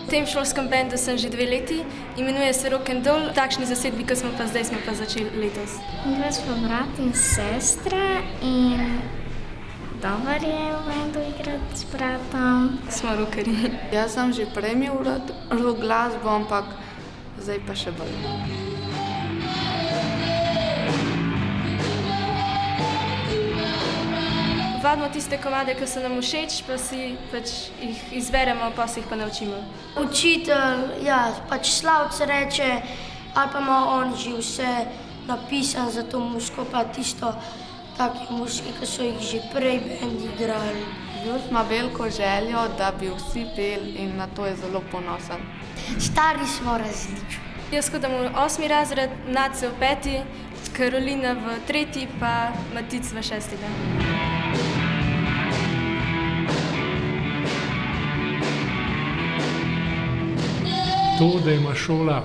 V tem šolskem bendu sem že 2 leti, imenuje se Rock and Roll. V takšni zasedbi, kot smo pa zdaj, smo pa začeli letos. Dva smo brat in sestra in dobro je v bendu igrati s bratom. Smo rockerji. Jaz sem že prej imel rad rock glasbo, ampak zdaj pa še bolj. Vadimo tiste komade, ki so nam všeč, pa si jih izberemo, pa si jih pa naučimo. Učitelj, ja, Slavc reče, ali pa ima on že vse napisano za to muziko, pa tisto take muzike, ki so jih že prej bendi igrali. Jaz ima veliko željo, da bi vsi peli in na to je zelo ponosen. Stari smo različni. Jaz hodam v 8. razred, Nace v 5., Karolina v 3., pa Matic v 6. To, da ima šola,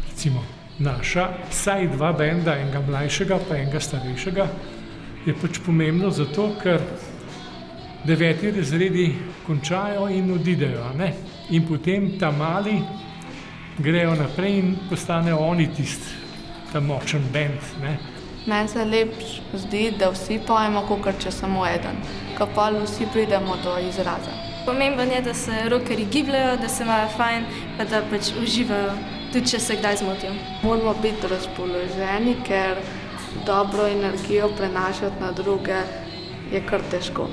recimo naša, vsaj 2 benda, enega mlajšega pa enega starejšega, je pač pomembno zato, ker 9. razredi končajo in odidejo, ne? In potem ta mali grejo naprej in postanejo oni ta močen bend, ne? Meni se lep zdi, da vsi pojemo, kakor če samo eden, ko pa vsi pridemo do izraza. Pomembno je, da se rockerji gibljajo, da se imajo fajn, pa da pač uživajo, tudi če se kdaj zmotijo. Moramo biti razpoloženi, ker dobro energijo prenašati na druge je kar težko.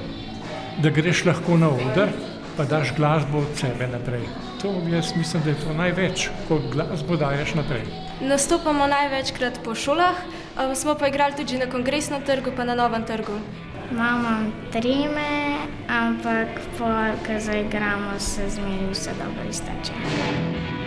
Da greš lahko na oder, pa daš glasbo od sebe naprej. To jaz mislim, da je to največ, ko glasbo daješ naprej. Nastopamo največkrat po šolah, smo pa igrali tudi na Kongresnem trgu, pa na Novem trgu. Imam treme, ampak ko zaigramo, se zmeri vse dobro izteče.